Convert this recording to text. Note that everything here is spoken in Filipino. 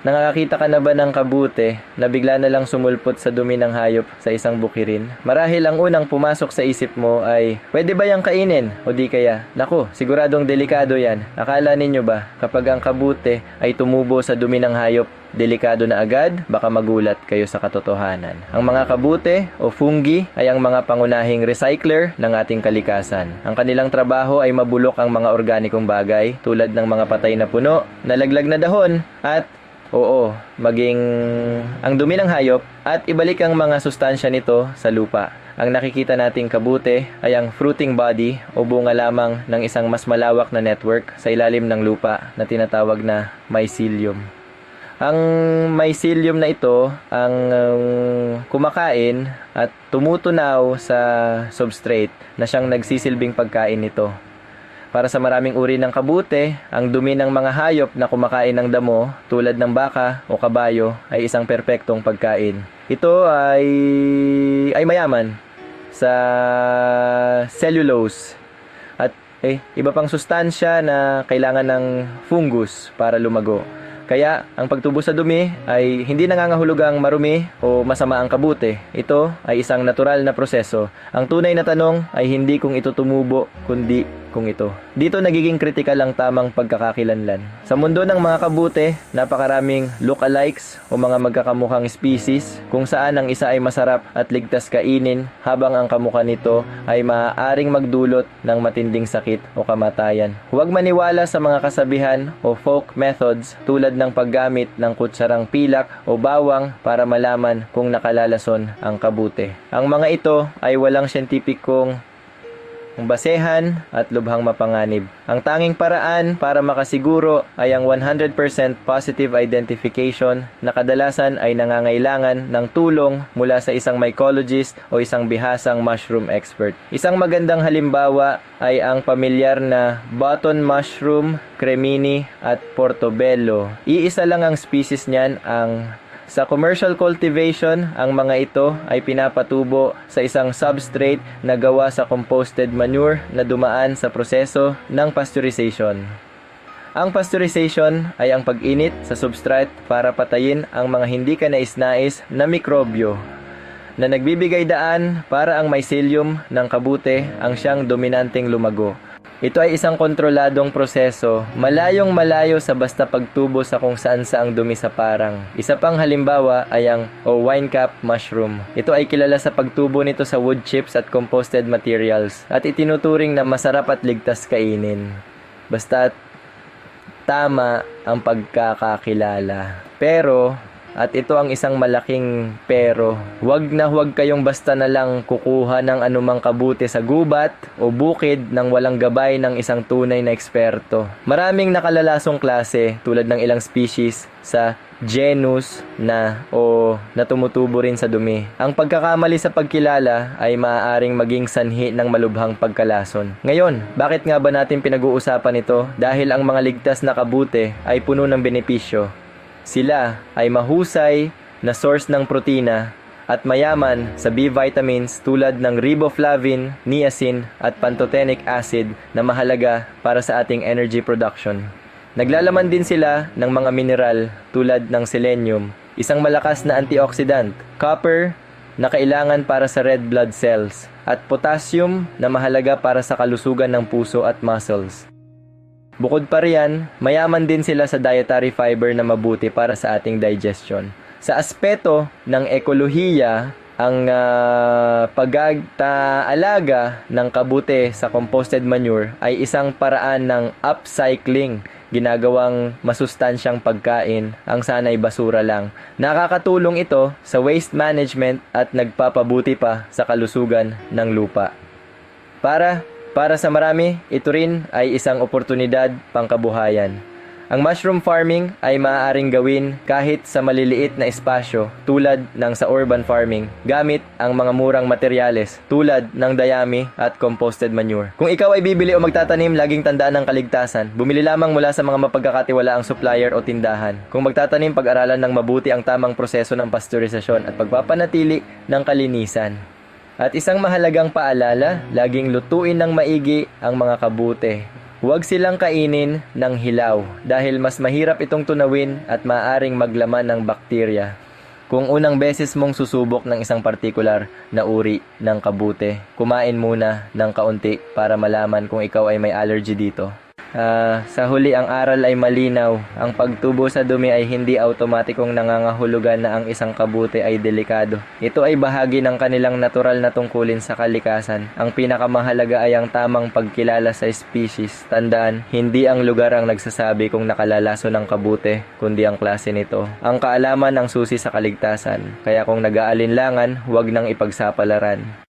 Nakakita ka na ba ng kabute na bigla na lang sumulpot sa dumi ng hayop sa isang bukirin? Marahil ang unang pumasok sa isip mo ay, pwede ba yang kainin? O di kaya, naku, siguradong delikado yan. Akala ninyo ba, kapag ang kabute ay tumubo sa dumi ng hayop, delikado na agad? Baka magulat kayo sa katotohanan. Ang mga kabute o fungi ay ang mga pangunahing recycler ng ating kalikasan. Ang kanilang trabaho ay mabulok ang mga organikong bagay tulad ng mga patay na puno, nalaglag na dahon, at maging ang dumi ng hayop at ibalik ang mga sustansya nito sa lupa. Ang nakikita nating kabute ay ang fruiting body o bunga lamang ng isang mas malawak na network sa ilalim ng lupa na tinatawag na mycelium. Ang mycelium na ito ang kumakain at tumutunaw sa substrate na siyang nagsisilbing pagkain nito. Para sa maraming uri ng kabute, ang dumi ng mga hayop na kumakain ng damo tulad ng baka o kabayo ay isang perpektong pagkain. Ito ay mayaman sa cellulose at iba pang sustansya na kailangan ng fungus para lumago. Kaya, ang pagtubo sa dumi ay hindi nangangahulugang marumi o masama ang kabute. Ito ay isang natural na proseso. Ang tunay na tanong ay hindi kung ito tumubo, kundi kung ito. Dito nagiging kritikal ang tamang pagkakakilanlan. Sa mundo ng mga kabute, napakaraming lookalikes o mga magkakamukhang species kung saan ang isa ay masarap at ligtas kainin habang ang kamukha nito ay maaaring magdulot ng matinding sakit o kamatayan. Huwag maniwala sa mga kasabihan o folk methods tulad ng paggamit ng kutsarang pilak o bawang para malaman kung nakalalason ang kabute. Ang mga ito ay walang siyentipikong basehan at lubhang mapanganib. Ang tanging paraan para makasiguro ay ang 100% positive identification na kadalasan ay nangangailangan ng tulong mula sa isang mycologist o isang bihasang mushroom expert. Isang magandang halimbawa ay ang pamilyar na button mushroom, cremini at portobello. Iisa lang ang species niyan sa commercial cultivation, ang mga ito ay pinapatubo sa isang substrate na gawa sa composted manure na dumaan sa proseso ng pasteurization. Ang pasteurization ay ang pag-init sa substrate para patayin ang mga hindi kanais-nais na mikrobyo na nagbibigay daan para ang mycelium ng kabute ang siyang dominanteng lumago. Ito ay isang kontroladong proseso, malayong malayo sa basta pagtubo sa kung saan saang dumi sa parang. Isa pang halimbawa ay ang wine cap mushroom. Ito ay kilala sa pagtubo nito sa wood chips at composted materials at itinuturing na masarap at ligtas kainin. Basta tama ang pagkakakilala. Pero, at ito ang isang malaking pero, huwag kayong basta na lang kukuha ng anumang kabute sa gubat o bukid nang walang gabay ng isang tunay na eksperto. Maraming nakalalasong klase tulad ng ilang species sa genus na tumutubo rin sa dumi. Ang pagkakamali sa pagkilala ay maaaring maging sanhi ng malubhang pagkalason. Ngayon, bakit nga ba natin pinag-uusapan ito? Dahil ang mga ligtas na kabute ay puno ng benepisyo. Sila ay mahusay na source ng protina at mayaman sa B vitamins tulad ng riboflavin, niacin at pantothenic acid na mahalaga para sa ating energy production. Naglalaman din sila ng mga mineral tulad ng selenium, isang malakas na antioxidant, copper na kailangan para sa red blood cells, at potassium na mahalaga para sa kalusugan ng puso at muscles. Bukod pa riyan, mayaman din sila sa dietary fiber na mabuti para sa ating digestion. Sa aspeto ng ekolohiya, ang pag-alaga ng kabute sa composted manure ay isang paraan ng upcycling, ginagawang masustansyang pagkain ang sanay basura lang. Nakakatulong ito sa waste management at nagpapabuti pa sa kalusugan ng lupa. Para sa marami, ito rin ay isang oportunidad pangkabuhayan. Ang mushroom farming ay maaaring gawin kahit sa maliliit na espasyo tulad ng sa urban farming gamit ang mga murang materyales tulad ng dayami at composted manure. Kung ikaw ay bibili o magtatanim, laging tandaan ang kaligtasan. Bumili lamang mula sa mga mapagkakatiwalaang supplier o tindahan. Kung magtatanim, pag-aralan ng mabuti ang tamang proseso ng pasteurizasyon at pagpapanatili ng kalinisan. At isang mahalagang paalala, laging lutuin ng maigi ang mga kabute. Huwag silang kainin ng hilaw dahil mas mahirap itong tunawin at maaaring maglaman ng bakterya. Kung unang beses mong susubok ng isang partikular na uri ng kabute, kumain muna ng kaunti para malaman kung ikaw ay may allergy dito. Sa huli, ang aral ay malinaw. Ang pagtubo sa dumi ay hindi automatikong nangangahulugan na ang isang kabute ay delikado. Ito ay bahagi ng kanilang natural na tungkulin sa kalikasan. Ang pinakamahalaga ay ang tamang pagkilala sa species. Tandaan, hindi ang lugar ang nagsasabi kung nakalalaso ng kabute, kundi ang klase nito. Ang kaalaman ang susi sa kaligtasan. Kaya kung nag-aalinlangan, huwag nang ipagsapalaran.